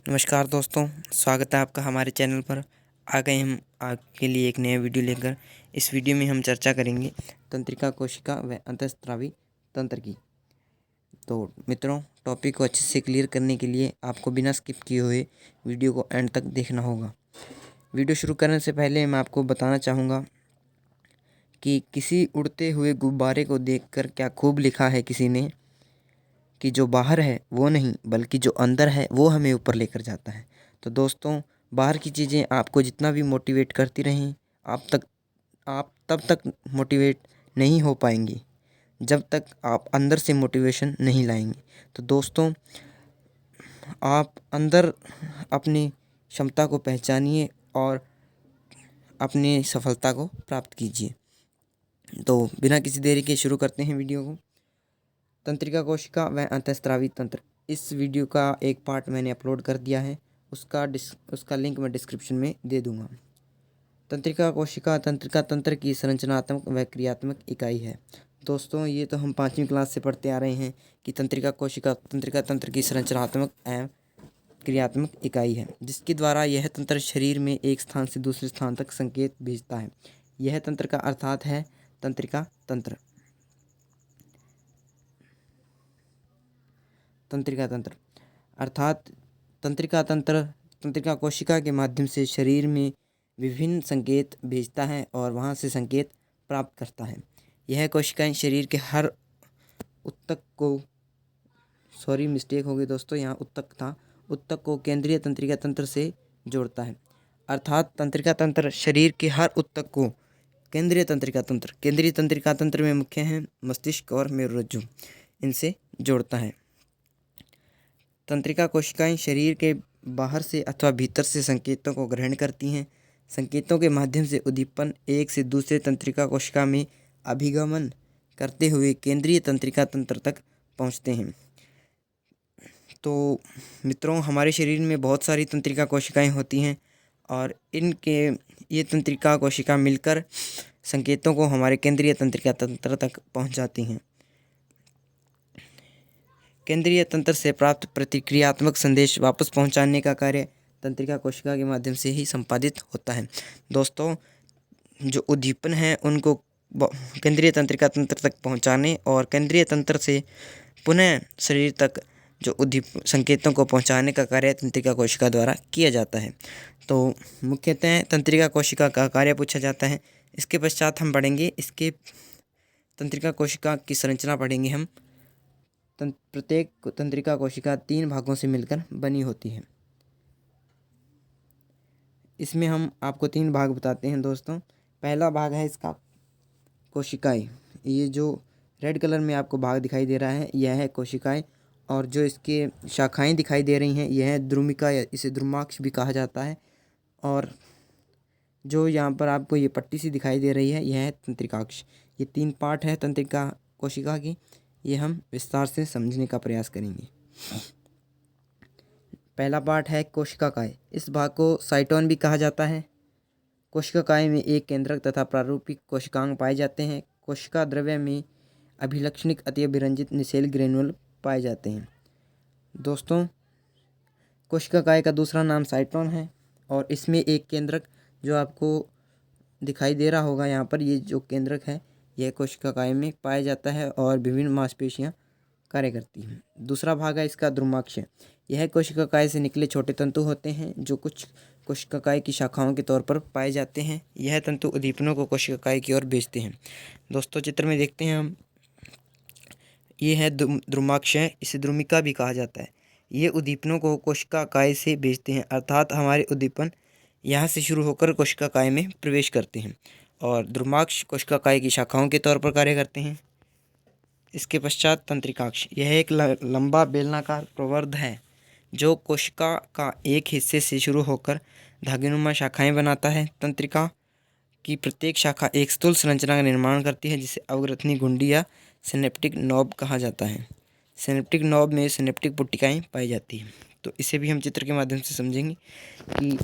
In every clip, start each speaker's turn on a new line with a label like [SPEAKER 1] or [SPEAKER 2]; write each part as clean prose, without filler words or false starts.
[SPEAKER 1] नमस्कार दोस्तों, स्वागत है आपका हमारे चैनल पर। आ गए हम आपके लिए एक नया वीडियो लेकर। इस वीडियो में हम चर्चा करेंगे तंत्रिका कोशिका व अंतःस्रावी तंत्र की। तो मित्रों, टॉपिक को अच्छे से क्लियर करने के लिए आपको बिना स्किप किए हुए वीडियो को एंड तक देखना होगा। वीडियो शुरू करने से पहले मैं आपको बताना चाहूँगा कि किसी उड़ते हुए गुब्बारे को देखकर क्या खूब लिखा है किसी ने कि जो बाहर है वो नहीं बल्कि जो अंदर है वो हमें ऊपर लेकर जाता है। तो दोस्तों, बाहर की चीज़ें आपको जितना भी मोटिवेट करती रहें, आप तब तक मोटिवेट नहीं हो पाएंगे जब तक आप अंदर से मोटिवेशन नहीं लाएंगे। तो दोस्तों, आप अंदर अपनी क्षमता को पहचानिए और अपनी सफलता को प्राप्त कीजिए। तो बिना किसी देरी के शुरू करते हैं वीडियो को। तंत्रिका कोशिका व अंतःस्रावी तंत्र, इस वीडियो का एक पार्ट मैंने अपलोड कर दिया है, उसका लिंक मैं डिस्क्रिप्शन में दे दूंगा। तंत्रिका कोशिका तंत्रिका तंत्र की संरचनात्मक व क्रियात्मक इकाई है। दोस्तों, ये तो हम 5वीं क्लास से पढ़ते आ रहे हैं कि तंत्रिका कोशिका तंत्रिका तंत्र की संरचनात्मक एवं क्रियात्मक इकाई है, जिसके द्वारा यह तंत्र शरीर में एक स्थान से दूसरे स्थान तक संकेत भेजता है। यह तंत्र का अर्थात है तंत्रिका तंत्र। तंत्रिका तंत्र अर्थात तंत्रिका तंत्र तंत्रिका कोशिका के माध्यम से शरीर में विभिन्न संकेत भेजता है और वहाँ से संकेत प्राप्त करता है। यह कोशिकाएं शरीर के हर ऊतक को मिस्टेक हो गई दोस्तों, यहाँ ऊतक था, ऊतक को केंद्रीय तंत्रिका तंत्र से जोड़ता है। अर्थात तंत्रिका तंत्र शरीर के हर ऊतक को केंद्रीय तंत्रिका तंत्र में मुख्य हैं मस्तिष्क और मेरुरज्जु, इनसे जोड़ता है। तंत्रिका कोशिकाएं शरीर के बाहर से अथवा भीतर से संकेतों को ग्रहण करती हैं। संकेतों के माध्यम से उद्दीपन एक से दूसरे तंत्रिका कोशिका में अभिगमन करते हुए केंद्रीय तंत्रिका तंत्र तक पहुंचते हैं। तो मित्रों, हमारे शरीर में बहुत सारी तंत्रिका कोशिकाएं होती हैं और ये तंत्रिका कोशिका मिलकर संकेतों को हमारे केंद्रीय तंत्रिका तंत्र तक पहुंचाती हैं। केंद्रीय तंत्र से प्राप्त प्रतिक्रियात्मक संदेश वापस पहुंचाने का कार्य तंत्रिका कोशिका के माध्यम से ही संपादित होता है। दोस्तों, जो उद्दीपन है उनको केंद्रीय तंत्रिका तंत्र तक पहुंचाने और केंद्रीय तंत्र से पुनः शरीर तक जो संकेतों को पहुंचाने का कार्य तंत्रिका कोशिका द्वारा किया जाता है। तो मुख्यतः तंत्रिका कोशिका का कार्य पूछा जाता है। इसके पश्चात हम पढ़ेंगे इसके तंत्रिका कोशिका की संरचना पढ़ेंगे हम। प्रत्येक तंत्रिका कोशिका 3 भागों से मिलकर बनी होती है। इसमें हम आपको 3 भाग बताते हैं दोस्तों। पहला भाग है इसका कोशिकाएं। ये जो रेड कलर में आपको भाग दिखाई दे रहा है यह है कोशिकाएं, और जो इसके शाखाएं दिखाई दे रही हैं यह है द्रुमिका, इसे द्रुमाक्ष भी कहा जाता है। और जो यहाँ पर आपको ये पट्टी सी दिखाई दे रही है यह है तंत्रिकाक्ष। ये 3 पार्ट है तंत्रिका कोशिका की, ये हम विस्तार से समझने का प्रयास करेंगे। पहला पार्ट है कोशिकाएं। इस भाग को साइटोन भी कहा जाता है। कोशिकाएं में एक केंद्रक तथा प्रारूपिक कोशिकांग पाए जाते हैं। कोशिका द्रव्य में अभिलक्षणिक अतिअभिरंजित निषेल ग्रेनुल पाए जाते हैं। दोस्तों, कोशिकाएं का दूसरा नाम साइटोन है और इसमें एक केंद्रक जो आपको दिखाई दे रहा होगा यहाँ पर, ये जो केंद्रक है यह कोशिकाएं में पाया जाता है और विभिन्न मांसपेशियां कार्य करती हैं। दूसरा भाग है इसका द्रुमाक्ष। यह कोशिकाएं से निकले छोटे तंतु होते हैं जो कुछ कोशिकाएं की शाखाओं के तौर पर पाए जाते हैं। यह तंतु उद्दीपनों को कोशिकाएं की ओर भेजते हैं। दोस्तों, चित्र में देखते हैं हम, ये है द्रुमाक्ष है, इसे द्रुमिका भी कहा जाता है। ये उद्दीपनों को कोशिकाएं से भेजते हैं, अर्थात हमारे उद्दीपन यहाँ से शुरू होकर कोशिकाएं में प्रवेश करते हैं और द्रुमाक्ष कोशिकाएं की शाखाओं के तौर पर कार्य करते हैं। इसके पश्चात तंत्रिकाक्ष। यह एक लंबा बेलनाकार प्रवर्ध है जो कोशिका का एक हिस्से से शुरू होकर धागेनुमा शाखाएं बनाता है। तंत्रिका की प्रत्येक शाखा एक स्थूल संरचना का निर्माण करती है जिसे अवग्रथनी घुंडी या सिनेप्टिक नॉब कहा जाता है। सिनेप्टिक नॉब में सिनेप्टिक पुट्टिकाएं पाई जाती हैं। तो इसे भी हम चित्र के माध्यम से समझेंगे कि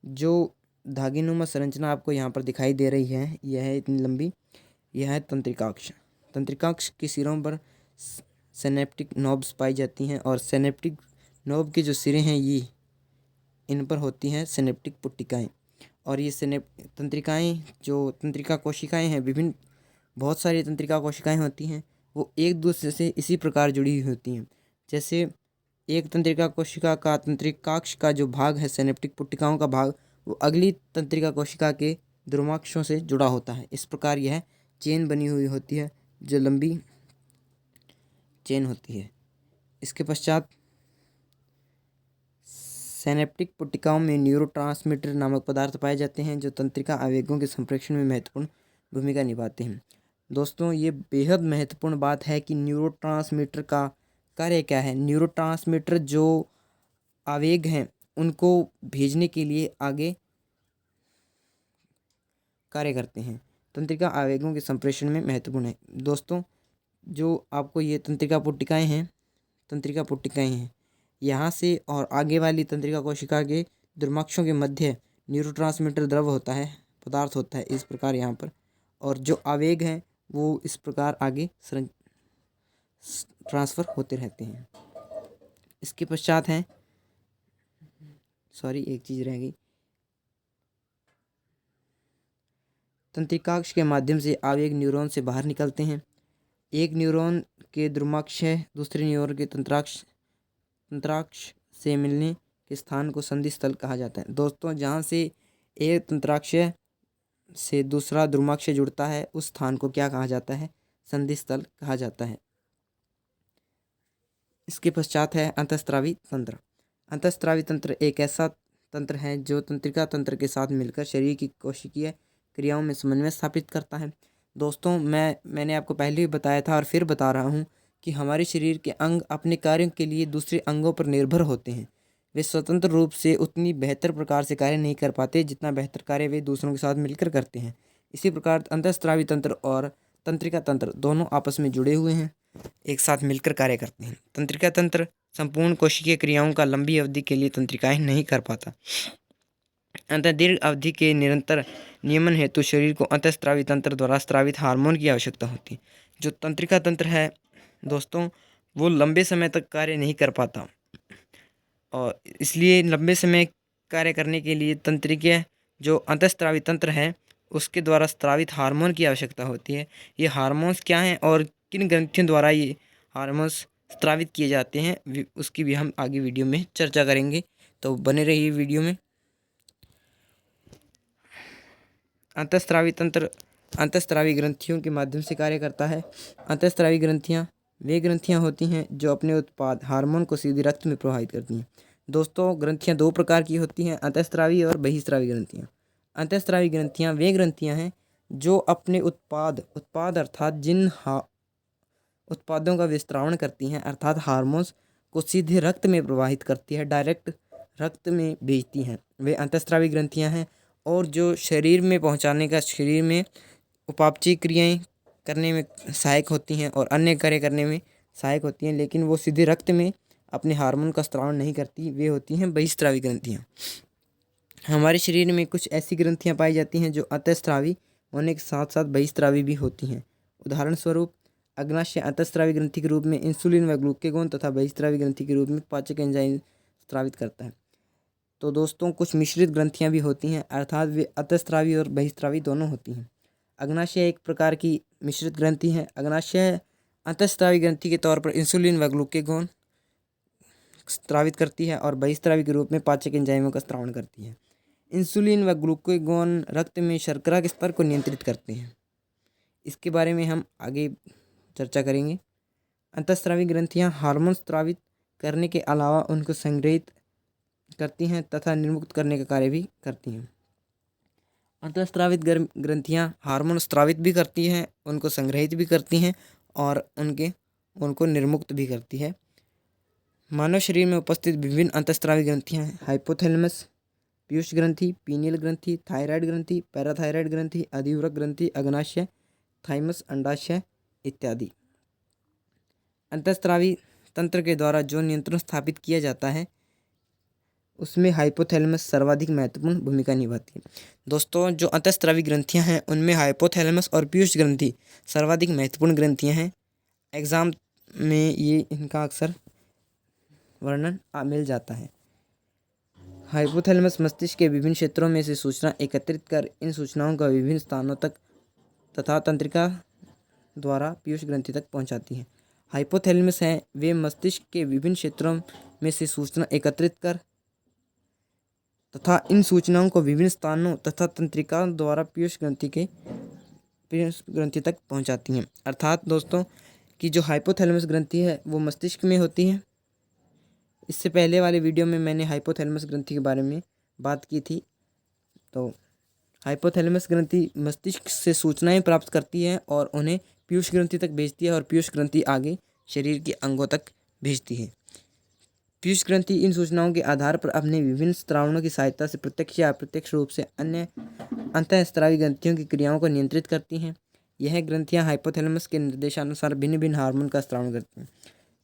[SPEAKER 1] जो धागेनुमा संरचना आपको यहाँ पर दिखाई दे रही है यह है इतनी लंबी, यह है तंत्रिकाक्ष। तंत्रिकाक्ष के सिरों पर सिनेप्टिक नॉब्स पाई जाती हैं और सिनेप्टिक नॉब के जो सिरे हैं ये इन पर होती हैं सिनेप्टिक पुट्टिकाएँ। और ये तंत्रिकाएँ, जो तंत्रिका कोशिकाएँ हैं, विभिन्न बहुत सारी तंत्रिका कोशिकाएँ होती हैं, वो एक दूसरे से इसी प्रकार जुड़ी हुई होती हैं। जैसे एक तंत्रिका कोशिका का तंत्रिकाक्ष का जो भाग है, सिनेप्टिक पुट्टिकाओं का भाग, वो अगली तंत्रिका कोशिका के ध्रुवाक्षों से जुड़ा होता है। इस प्रकार यह चेन बनी हुई होती है, जो लंबी चेन होती है। इसके पश्चात सिनेप्टिक पुट्टिकाओं में न्यूरोट्रांसमीटर नामक पदार्थ पाए जाते हैं, जो तंत्रिका आवेगों के संप्रेषण में महत्वपूर्ण भूमिका निभाते हैं। दोस्तों, ये बेहद महत्वपूर्ण बात है कि न्यूरोट्रांसमीटर का कार्य क्या है। न्यूरोट्रांसमीटर जो आवेग हैं उनको भेजने के लिए आगे कार्य करते हैं, तंत्रिका आवेगों के संप्रेषण में महत्वपूर्ण है। दोस्तों, जो आपको ये तंत्रिका पुट्टिकाएँ हैं, यहाँ से और आगे वाली तंत्रिका कोशिका के ध्रुवाक्षों के मध्य न्यूरोट्रांसमीटर द्रव होता है, पदार्थ होता है इस प्रकार यहाँ पर। और जो आवेग हैं वो इस प्रकार आगे ट्रांसफ़र होते रहते हैं। इसके पश्चात हैं, एक चीज़ रह गई। तंत्रिकाक्ष के माध्यम से आवेग न्यूरॉन से बाहर निकलते हैं। एक न्यूरॉन के ध्रुवाक्ष दूसरे न्यूरॉन के तंत्राक्ष से मिलने के स्थान को संधि स्थल कहा जाता है। दोस्तों, जहाँ से एक तंत्राक्ष से दूसरा ध्रुवाक्ष जुड़ता है, उस स्थान को क्या कहा जाता है? संधि स्थल कहा जाता है। इसके पश्चात है अंतःस्रावी तंत्र। अंतःस्रावी तंत्र एक ऐसा तंत्र है जो तंत्रिका तंत्र के साथ मिलकर शरीर की कोशिकीय क्रियाओं में समन्वय स्थापित करता है। दोस्तों, मैंने आपको पहले भी बताया था और फिर बता रहा हूँ कि हमारे शरीर के अंग अपने कार्यों के लिए दूसरे अंगों पर निर्भर होते हैं। वे स्वतंत्र रूप से उतनी बेहतर प्रकार से कार्य नहीं कर पाते जितना बेहतर कार्य वे दूसरों के साथ मिलकर करते हैं। इसी प्रकार अंतःस्रावी तंत्र और तंत्रिका तंत्र दोनों आपस में जुड़े हुए हैं, एक साथ मिलकर कार्य करते हैं। तंत्रिका तंत्र संपूर्ण कोशिकीय क्रियाओं का लंबी अवधि के लिए तंत्रिकाएं नहीं कर पाता। अतः दीर्घ अवधि के निरंतर नियमन हेतु शरीर को अंतःस्रावी तंत्र द्वारा स्रावित हार्मोन की आवश्यकता होती है। जो तंत्रिका तंत्र है दोस्तों, वो लंबे समय तक कार्य नहीं कर पाता, और इसलिए लंबे समय कार्य करने के लिए तंत्रिकीय जो अंतःस्रावी तंत्र है उसके द्वारा स्रावित हार्मोन की आवश्यकता होती है। ये हार्मोन्स क्या हैं और किन ग्रंथियों द्वारा ये हार्मोन्स स्रावित किए जाते हैं, उसकी भी हम आगे वीडियो में चर्चा करेंगे, तो बने रहिए वीडियो में। अंतःस्रावी तंत्र अंतःस्रावी ग्रंथियों के माध्यम से कार्य करता है। अंतःस्रावी ग्रंथियाँ वे ग्रंथियाँ होती हैं जो अपने उत्पाद हार्मोन को सीधे रक्त में प्रवाहित करती हैं। दोस्तों, ग्रंथियाँ दो प्रकार की होती हैं, अंतःस्रावी और बहिःस्रावी ग्रंथियाँ। अंतःस्रावी ग्रंथियाँ वे ग्रंथियाँ हैं जो अपने उत्पाद अर्थात जिन उत्पादों का विस्तारण करती हैं, अर्थात हार्मोन्स को सीधे रक्त में प्रवाहित करती है, डायरेक्ट रक्त में भेजती हैं, वे अंतःस्रावी ग्रंथियाँ हैं। और जो शरीर में पहुंचाने का, शरीर में उपापचय क्रियाएं करने में सहायक होती हैं और अन्य कार्य करने में सहायक होती हैं, लेकिन वो सीधे रक्त में अपने हार्मोन का स्राव नहीं करती, वे होती हैं बहिःस्रावी ग्रंथियाँ। हमारे शरीर में कुछ ऐसी ग्रंथियाँ पाई जाती हैं जो अंतःस्रावी होने के साथ साथ बहिःस्रावी भी होती हैं। उदाहरण स्वरूप, अग्नाशय अंतःस्रावी ग्रंथि के रूप में इंसुलिन व ग्लूकेगोन तथा बहिःस्रावी ग्रंथि के रूप में पाचक एंजाइम स्रावित करता है। तो दोस्तों, कुछ मिश्रित ग्रंथियाँ भी होती हैं, अर्थात वे अंतःस्रावी और बहिःस्रावी दोनों होती हैं। अग्नाशय एक प्रकार की मिश्रित ग्रंथि है। अग्नाशय अंतःस्रावी ग्रंथि के तौर पर इंसुलिन व ग्लूकेगोन स्रावित करती है और बहिःस्रावी के रूप में पाचक एंजाइमों का स्रावण करती है। इंसुलिन व ग्लूकेगोन रक्त में शर्करा के स्तर को नियंत्रित करते हैं। इसके बारे में हम आगे चर्चा करेंगे। अंतःस्रावी ग्रंथियां हार्मोन स्रावित करने के अलावा उनको संग्रहित करती हैं तथा निर्मुक्त करने का कार्य भी करती हैं। अंतःस्रावित ग्रंथियां हार्मोन स्रावित भी करती हैं, उनको संग्रहित भी करती हैं और उनको निर्मुक्त भी करती है। मानव शरीर में उपस्थित विभिन्न अंतःस्रावी ग्रंथियां हाइपोथैलेमस, पीयूष ग्रंथि, पीनियल ग्रंथि, थायराइड ग्रंथि, पैराथायराइड ग्रंथि, अधिवृक्क ग्रंथि, अग्नाशय, थाइमस, अंडाशय इत्यादि। अंतःस्रावी तंत्र के द्वारा जो नियंत्रण स्थापित किया जाता है उसमें हाइपोथैलेमस सर्वाधिक महत्वपूर्ण भूमिका निभाती है। दोस्तों, जो अंतःस्रावी ग्रंथियां हैं उनमें हाइपोथैलेमस और पीयूष ग्रंथि सर्वाधिक महत्वपूर्ण ग्रंथियां हैं। एग्जाम में ये इनका अक्सर वर्णन मिल जाता है। हाइपोथैलेमस मस्तिष्क के विभिन्न क्षेत्रों में से सूचना एकत्रित कर इन सूचनाओं का विभिन्न स्थानों तक तथा तंत्रिका द्वारा पीयूष ग्रंथि तक पहुंचाती है। हाइपोथैलेमस हैं वे मस्तिष्क के विभिन्न क्षेत्रों में से सूचना एकत्रित कर तथा इन सूचनाओं को विभिन्न स्थानों तथा तंत्रिका द्वारा पीयूष ग्रंथि तक पहुंचाती हैं। अर्थात दोस्तों कि जो हाइपोथैलेमस ग्रंथि है वो मस्तिष्क में होती है। इससे पहले वाले वीडियो में मैंने हाइपोथैलेमस ग्रंथि के बारे में बात की थी। तो हाइपोथैलेमस ग्रंथि मस्तिष्क से सूचनाएं प्राप्त करती है और उन्हें पीयूष ग्रंथि तक भेजती है और पीयूष ग्रंथि आगे शरीर के अंगों तक भेजती है। पीयूष ग्रंथि इन सूचनाओं के आधार पर अपने विभिन्न स्त्रावों की सहायता से प्रत्यक्ष या अप्रत्यक्ष रूप से अन्य अंतःस्रावी ग्रंथियों की क्रियाओं को नियंत्रित करती हैं। यह ग्रंथियां हाइपोथैलेमस के निर्देशानुसार भिन्न भिन्न हार्मोन का स्त्राव करती हैं।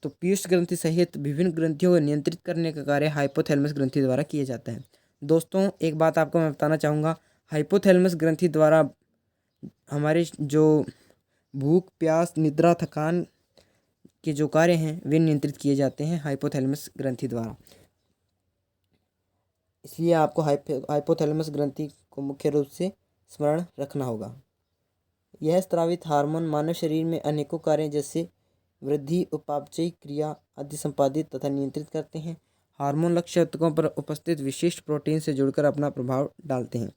[SPEAKER 1] तो पीयूष ग्रंथि सहित विभिन्न ग्रंथियों को नियंत्रित करने का कार्य हाइपोथैलेमस ग्रंथि द्वारा किया जाता है। दोस्तों एक बात आपको मैं बताना चाहूँगा, हाइपोथैलेमस ग्रंथि द्वारा हमारे जो भूख, प्यास, निद्रा, थकान के जो कार्य हैं वे नियंत्रित किए जाते हैं हाइपोथैलेमस ग्रंथि द्वारा। इसलिए आपको हाइपोथैलेमस ग्रंथि को मुख्य रूप से स्मरण रखना होगा। यह स्रावित हार्मोन मानव शरीर में अनेकों कार्य जैसे वृद्धि, उपापचयी क्रिया आदि संपादित तथा नियंत्रित करते हैं। हार्मोन लक्ष्य ऊतकों पर उपस्थित विशिष्ट प्रोटीन से जुड़कर अपना प्रभाव डालते हैं।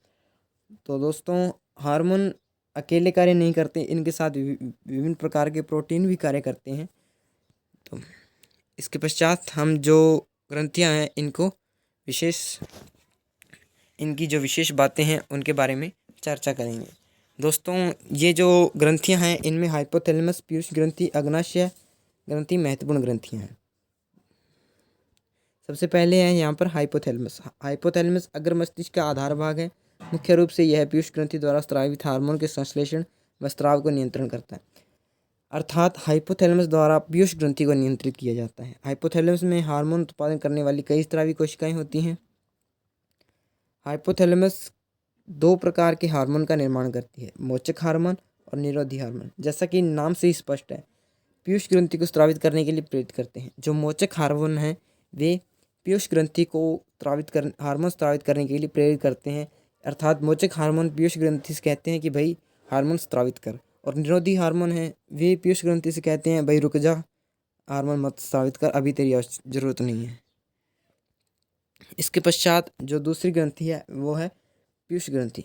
[SPEAKER 1] तो दोस्तों हार्मोन अकेले कार्य नहीं करते, इनके साथ विभिन्न प्रकार के प्रोटीन भी कार्य करते हैं। तो इसके पश्चात हम जो ग्रंथियां हैं इनकी जो विशेष बातें हैं उनके बारे में चर्चा करेंगे। दोस्तों ये जो ग्रंथियां हैं इनमें हाइपोथैलेमस, पीयूष ग्रंथि, अग्नाशय ग्रंथि महत्वपूर्ण ग्रंथियां हैं। सबसे पहले है यहाँ पर हाइपोथैलेमस। हाइपोथैलेमस अग्र मस्तिष्क का आधार भाग है। मुख्य रूप से यह पीयूष ग्रंथि द्वारा स्रावित हार्मोन के संश्लेषण व स्राव को नियंत्रण करता है। अर्थात हाइपोथैलेमस द्वारा पीयूष ग्रंथि को नियंत्रित किया जाता है। हाइपोथैलेमस में हार्मोन उत्पादन करने वाली कई स्रावी कोशिकाएं होती हैं। हाइपोथैलेमस दो प्रकार के हार्मोन का निर्माण करती है, मोचक हार्मोन और निरोधी हार्मोन। जैसा कि नाम से ही स्पष्ट है, पीयूष ग्रंथि को स्रावित करने के लिए प्रेरित करते हैं। जो मोचक हार्मोन हैं वे पीयूष ग्रंथि को हार्मोन स्रावित करने के लिए प्रेरित करते हैं। अर्थात मोचक हार्मोन पीयूष ग्रंथि से कहते हैं कि भाई हार्मोन स्रावित कर, और निरोधी हार्मोन हैं वे पीयूष ग्रंथि से कहते हैं भाई रुक जा, हार्मोन मत स्रावित कर, अभी तेरी जरूरत नहीं है। इसके पश्चात जो दूसरी ग्रंथि है वो है पीयूष ग्रंथि।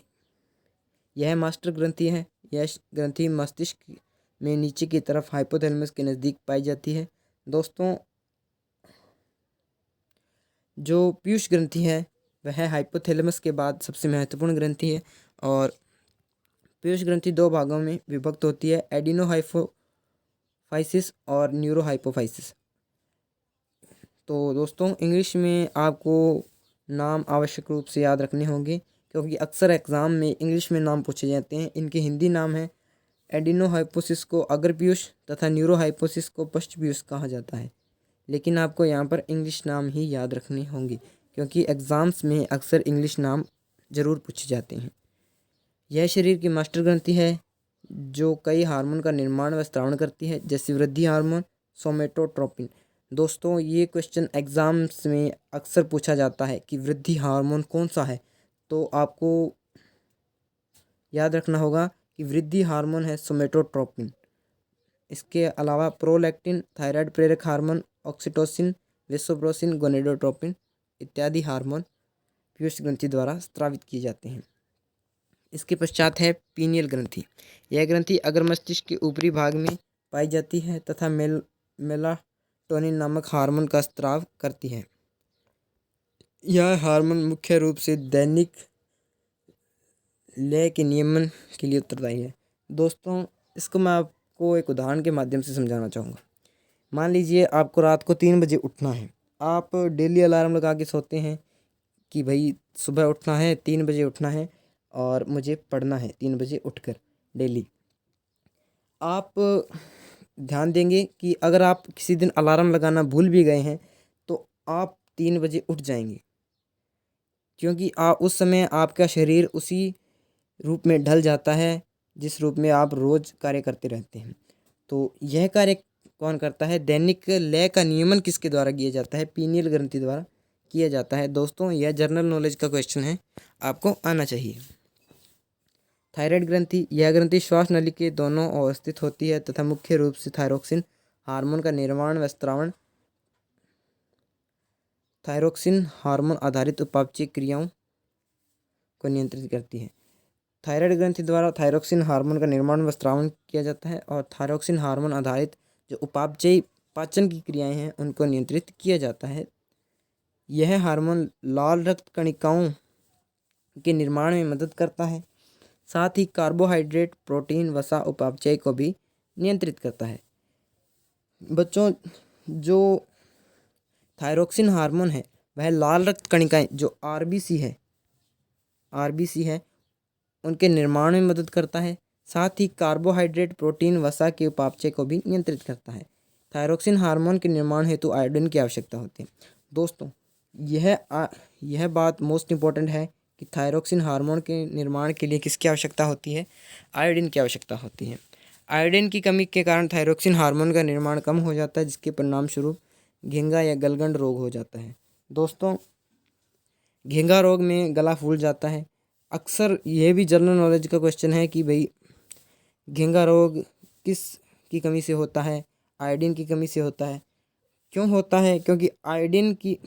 [SPEAKER 1] यह मास्टर ग्रंथि है। यह ग्रंथि मस्तिष्क में नीचे की तरफ हाइपोथैलेमस के नज़दीक पाई जाती है। दोस्तों जो पीयूष ग्रंथि है वह हाइपोथैलेमस के बाद सबसे महत्वपूर्ण ग्रंथि है। और पीयूष ग्रंथि दो भागों में विभक्त होती है, एडिनोहाइपोफाइसिस और न्यूरोहाइपोफाइसिस। तो दोस्तों इंग्लिश में आपको नाम आवश्यक रूप से याद रखने होंगे, क्योंकि अक्सर एग्ज़ाम में इंग्लिश में नाम पूछे जाते हैं। इनके हिंदी नाम है, एडिनोहाइपोसिस को अग्र पीयूष तथा न्यूरोहाइपोसिस को पश्च पीयूष कहा जाता है। लेकिन आपको यहाँ पर इंग्लिश नाम ही याद रखने होंगे, क्योंकि एग्ज़ाम्स में अक्सर इंग्लिश नाम ज़रूर पूछे जाते हैं। यह शरीर की मास्टर ग्रंथि है जो कई हार्मोन का निर्माण व स्रावण करती है, जैसे वृद्धि हार्मोन, सोमेटोट्रोपिन। दोस्तों ये क्वेश्चन एग्ज़ाम्स में अक्सर पूछा जाता है कि वृद्धि हार्मोन कौन सा है। तो आपको याद रखना होगा कि वृद्धि हार्मोन है सोमेटोट्रोपिन। इसके अलावा प्रोलैक्टिन, थायराइड प्रेरक हार्मोन, ऑक्सीटोसिन, वेसोप्रेसिन, गोनेडोट्रोपिन इत्यादि हार्मोन पीयूष ग्रंथि द्वारा स्रावित किए जाते हैं। इसके पश्चात है पीनियल ग्रंथि। यह ग्रंथि अग्र मस्तिष्क के ऊपरी भाग में पाई जाती है तथा मेलाटोनिन नामक हार्मोन का स्राव करती है। यह हार्मोन मुख्य रूप से दैनिक लय के नियमन के लिए उत्तरदायी है। दोस्तों इसको मैं आपको एक उदाहरण के माध्यम से समझाना चाहूँगा। मान लीजिए आपको रात को 3 बजे उठना है। आप डेली अलार्म लगा के सोते हैं कि भाई सुबह उठना है, 3 बजे उठना है और मुझे पढ़ना है 3 बजे उठकर डेली। आप ध्यान देंगे कि अगर आप किसी दिन अलार्म लगाना भूल भी गए हैं तो आप 3 बजे उठ जाएंगे, क्योंकि उस समय आपका शरीर उसी रूप में ढल जाता है जिस रूप में आप रोज़ कार्य करते रहते हैं। तो यह कार्य कौन करता है? दैनिक लय का नियमन किसके द्वारा किया जाता है? पीनियल ग्रंथि द्वारा किया जाता है? दोस्तों यह जनरल नॉलेज का क्वेश्चन है, आपको आना चाहिए। थायराइड ग्रंथि, यह ग्रंथि श्वास नली के दोनों ओर स्थित होती है तथा मुख्य रूप से थायरोक्सिन हार्मोन का निर्माण व स्त्रावण, थायरोक्सिन हार्मोन आधारित उपापचयी क्रियाओं को नियंत्रित करती है। थायराइड ग्रंथि द्वारा थायरोक्सिन हार्मोन का निर्माण व स्त्रावण किया जाता है और थायरोक्सिन हार्मोन आधारित जो उपापचयी पाचन की क्रियाएं हैं उनको नियंत्रित किया जाता है। यह हार्मोन लाल रक्त कणिकाओं के निर्माण में मदद करता है, साथ ही कार्बोहाइड्रेट, प्रोटीन, वसा उपापचय को भी नियंत्रित करता है। बच्चों, जो थायरोक्सिन हार्मोन है वह लाल रक्त कणिकाएं जो आरबीसी है उनके निर्माण में मदद करता है, साथ ही कार्बोहाइड्रेट, प्रोटीन, वसा के उपापचय को भी नियंत्रित करता है। थायरोक्सिन हार्मोन के निर्माण हेतु आयोडीन की आवश्यकता होती है। दोस्तों यह बात मोस्ट इम्पॉर्टेंट है कि थायरोक्सिन हार्मोन के निर्माण के लिए किसकी आवश्यकता होती है? आयोडीन की आवश्यकता होती है। आयोडीन की कमी के कारण थायरोक्सिन हार्मोन का निर्माण कम हो जाता है, जिसके परिणाम स्वरूप घेंगा या गलगंड रोग हो जाता है। दोस्तों, घेंगा रोग में गला फूल जाता है। अक्सर यह भी जनरल नॉलेज का क्वेश्चन है कि भाई घेंगा रोग किस की कमी से होता है? आयोडीन की कमी से होता है। क्यों होता है? क्योंकि आयोडीन की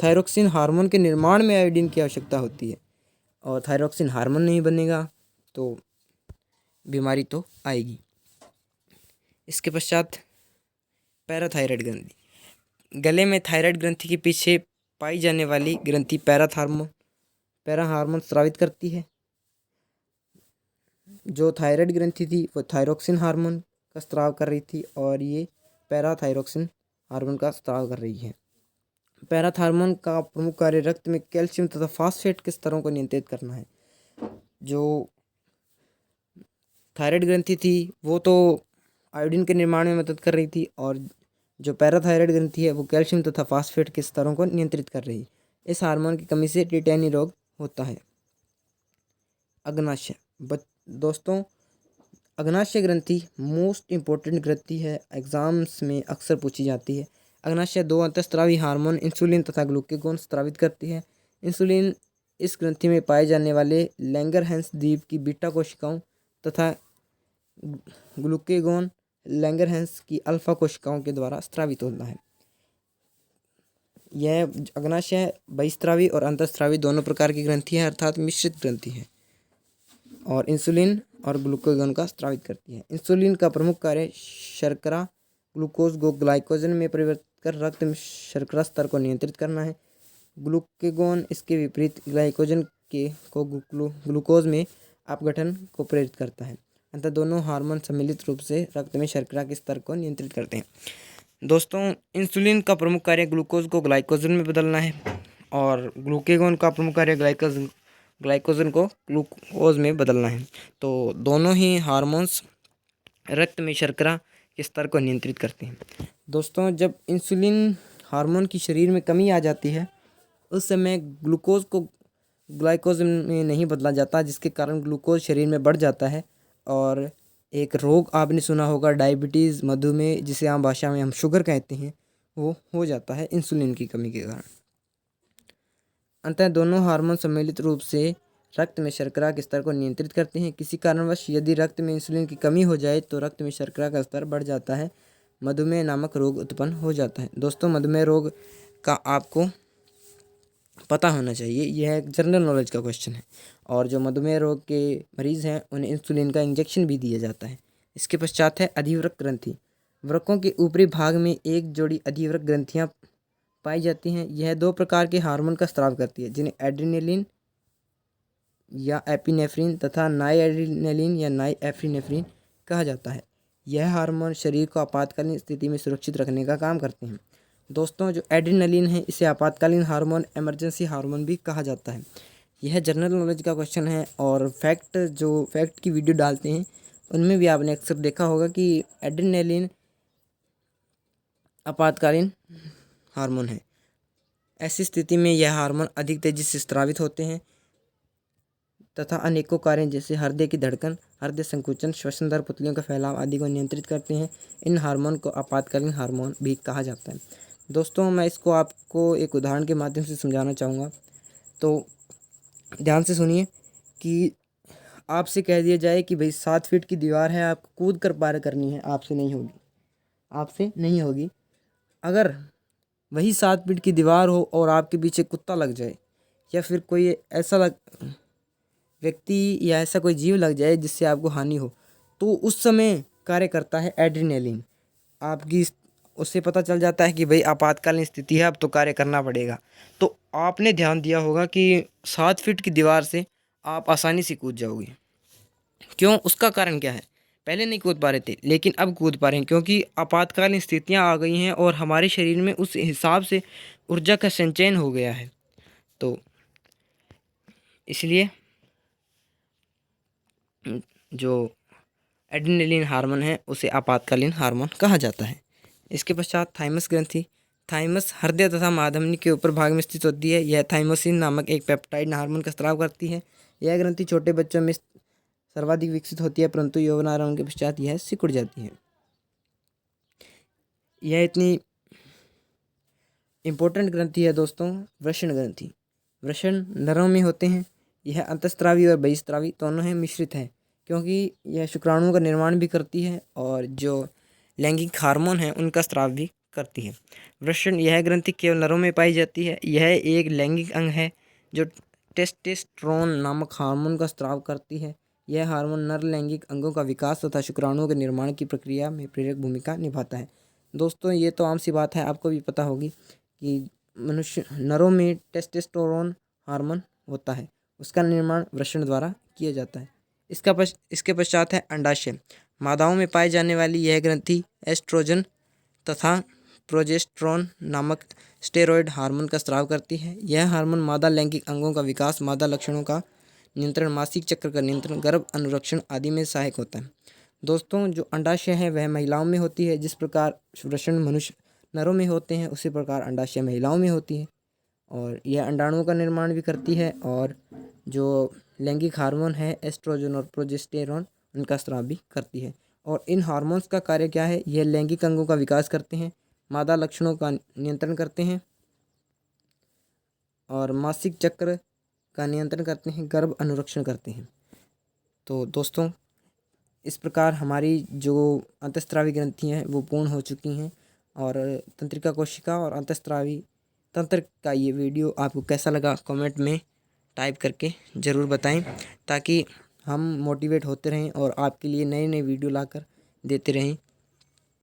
[SPEAKER 1] थायरोक्सिन हार्मोन के निर्माण में आयोडीन की आवश्यकता होती है और थायरोक्सिन हार्मोन नहीं बनेगा तो बीमारी तो आएगी। इसके पश्चात पैराथायराइड ग्रंथि, गले में थायराइड ग्रंथि के पीछे पाई जाने वाली ग्रंथि पैरा हार्मोन स्रावित करती है। जो थायराइड ग्रंथि थी वो थायरोक्सिन हार्मोन का स्राव कर रही थी और ये पैराथायरोक्सिन हार्मोन का स्राव कर रही है। पैराथार्मोन का प्रमुख कार्य रक्त में कैल्शियम तथा फास्फेट के स्तरों को नियंत्रित करना है। जो थायराइड ग्रंथि थी वो तो आयोडीन के निर्माण में मदद कर रही थी और जो पैराथायराइड ग्रंथि है वो कैल्शियम तथा फास्फेट के स्तरों को नियंत्रित कर रही है। इस हार्मोन की कमी से टिटेनी रोग होता है। अग्नाशय, दोस्तों अग्नाशय ग्रंथि मोस्ट इम्पोर्टेंट ग्रंथि है, एग्जाम्स में अक्सर पूछी जाती है। अग्नाशय दो अंतःस्रावी हार्मोन इंसुलिन तथा ग्लूकेगॉन स्रावित करती है। इंसुलिन इस ग्रंथि में पाए जाने वाले लैंगरहैंस द्वीप की बीटा कोशिकाओं तथा ग्लूकेगॉन लैंगरहैंस की अल्फा कोशिकाओं के द्वारा स्रावित होता है। यह अग्नाशय बहिस्रावी और अंतःस्रावी दोनों प्रकार की ग्रंथि है, अर्थात मिश्रित ग्रंथि है और इंसुलिन और ग्लूकेगॉन का स्रावित करती है। इंसुलिन का प्रमुख कार्य शर्करा ग्लूकोज को ग्लाइकोजन में परिवर्तित कर रक्त में शर्करा स्तर को नियंत्रित करना है। ग्लूकेगॉन इसके विपरीत ग्लाइकोजन को ग्लूकोज में अपघटन को प्रेरित करता है। अतः दोनों हार्मोन सम्मिलित रूप से रक्त में शर्करा के स्तर को नियंत्रित करते हैं। दोस्तों, इंसुलिन का प्रमुख कार्य ग्लूकोज को ग्लाइकोजन में बदलना है और ग्लूकेगॉन का प्रमुख कार्य ग्लाइकोजन को ग्लूकोज में बदलना है। तो दोनों ही हार्मोन्स रक्त में शर्करा के स्तर को नियंत्रित करते हैं। दोस्तों, जब इंसुलिन हार्मोन की शरीर में कमी आ जाती है उस समय ग्लूकोज को ग्लाइकोज में नहीं बदला जाता, जिसके कारण ग्लूकोज शरीर में बढ़ जाता है और एक रोग आपने सुना होगा डायबिटीज़, मधुमेह, जिसे आम भाषा में हम शुगर कहते हैं, वो हो जाता है इंसुलिन की कमी के कारण। अंततः दोनों हार्मोन सम्मिलित रूप से रक्त में शर्करा के स्तर को नियंत्रित करते हैं। किसी कारणवश यदि रक्त में इंसुलिन की कमी हो जाए तो रक्त में शर्करा का स्तर बढ़ जाता है, मधुमेह नामक रोग उत्पन्न हो जाता है। दोस्तों, मधुमेह रोग का आपको पता होना चाहिए, यह एक जनरल नॉलेज का क्वेश्चन है और जो मधुमेह रोग के मरीज़ हैं उन्हें इंसुलिन का इंजेक्शन भी दिया जाता है। इसके पश्चात है अधिवृक्क ग्रंथि। वृक्कों के ऊपरी भाग में एक जोड़ी अधिवृक्क ग्रंथियाँ पाई जाती हैं। यह दो प्रकार के हार्मोन का स्राव करती है, जिन्हें एड्रेनलिन या एपिनेफ्रिन तथा नाई एड्रेनलिन या नाई एपिनेफ्रिन कहा जाता है। यह हार्मोन शरीर को आपातकालीन स्थिति में सुरक्षित रखने का काम करते हैं। दोस्तों, जो एड्रेनलिन है इसे आपातकालीन हार्मोन, इमरजेंसी हार्मोन भी कहा जाता है। यह जनरल नॉलेज का क्वेश्चन है और फैक्ट की वीडियो डालते हैं उनमें भी आपने अक्सर देखा होगा कि एड्रेनलिन आपातकालीन हार्मोन है। ऐसी स्थिति में यह हार्मोन अधिक तेजी से स्रावित होते हैं तथा अनेकों कार्य जैसे हृदय की धड़कन, हृदय संकुचन, श्वसन दर, पुतलियों का फैलाव आदि को नियंत्रित करते हैं। इन हार्मोन को आपातकालीन हार्मोन भी कहा जाता है। दोस्तों मैं इसको आपको एक उदाहरण के माध्यम से समझाना चाहूँगा। तो ध्यान से सुनिए कि आपसे कह दिया जाए कि भाई 7 फीट की दीवार है, आपको कूद कर पार करनी है, आपसे नहीं होगी। अगर वही 7 फीट की दीवार हो और आपके पीछे कुत्ता लग जाए या फिर कोई ऐसा व्यक्ति या ऐसा कोई जीव लग जाए जिससे आपको हानि हो, तो उस समय कार्य करता है एड्रेनलिन। उससे पता चल जाता है कि भाई आपातकालीन स्थिति है, अब तो कार्य करना पड़ेगा। तो आपने ध्यान दिया होगा कि 7 फीट की दीवार से आप आसानी से कूद जाओगे। क्यों? उसका कारण क्या है? पहले नहीं कूद पा रहे थे लेकिन अब कूद पा रहे हैं, क्योंकि आपातकालीन स्थितियां आ गई हैं और हमारे शरीर में उस हिसाब से ऊर्जा का संचयन हो गया है। तो इसलिए जो एड्रेनलिन हार्मोन है उसे आपातकालीन हार्मोन कहा जाता है। इसके पश्चात थाइमस ग्रंथि। थाइमस हृदय तथा महाधमनी के ऊपर भाग में स्थित होती है। यह थाइमोसिन नामक एक पेप्टाइड हार्मोन का स्राव करती है। यह ग्रंथि छोटे बच्चों में सर्वाधिक विकसित होती है, परंतु यौवनारंभ के पश्चात यह सिकुड़ जाती है। यह इतनी इम्पोर्टेंट ग्रंथि है दोस्तों, वृषण ग्रंथि। वृषण नरों में होते हैं। यह अंतःस्रावी और बहिस्रावी दोनों हैं, मिश्रित है, क्योंकि यह शुक्राणुओं का निर्माण भी करती है और जो लैंगिक हार्मोन है उनका स्राव भी करती है। वृषण यह ग्रंथि केवल नरों में पाई जाती है। यह एक लैंगिक अंग है जो टेस्टोस्टेरोन नामक हार्मोन का स्राव करती है। यह हार्मोन नर लैंगिक अंगों का विकास तथा शुक्राणुओं के निर्माण की प्रक्रिया में प्रेरक भूमिका निभाता है। दोस्तों ये तो आम सी बात है, आपको भी पता होगी कि मनुष्य नरों में टेस्टोस्टेरोन हार्मोन होता है, उसका निर्माण वृषण द्वारा किया जाता है। इसके पश्चात है अंडाशय। मादाओं में पाई जाने वाली यह ग्रंथि एस्ट्रोजन तथा प्रोजेस्टेरोन नामक स्टेरॉयड हार्मोन का स्राव करती है। यह हार्मोन मादा लैंगिक अंगों का विकास, मादा लक्षणों का नियंत्रण, मासिक चक्र का नियंत्रण, गर्भ अनुरक्षण आदि में सहायक होता है। दोस्तों जो अंडाशय है वह महिलाओं में होती है। जिस प्रकार वृषण मनुष्य नरों में होते हैं उसी प्रकार अंडाशय महिलाओं में होती है और यह अंडाणुओं का निर्माण भी करती है और जो लैंगिक हार्मोन है एस्ट्रोजन और प्रोजेस्टेरोन उनका स्राव भी करती है। और इन हार्मोन्स का कार्य क्या है? यह लैंगिक अंगों का विकास करते हैं, मादा लक्षणों का नियंत्रण करते हैं और मासिक चक्र का नियंत्रण करते हैं, गर्भ अनुरक्षण करते हैं। तो दोस्तों इस प्रकार हमारी जो अंतःस्रावी ग्रंथियाँ हैं वो पूर्ण हो चुकी हैं और तंत्रिका कोशिका और अंतःस्रावी तंत्र का ये वीडियो आपको कैसा लगा कमेंट में टाइप करके ज़रूर बताएं, ताकि हम मोटिवेट होते रहें और आपके लिए नए नए वीडियो लाकर देते रहें।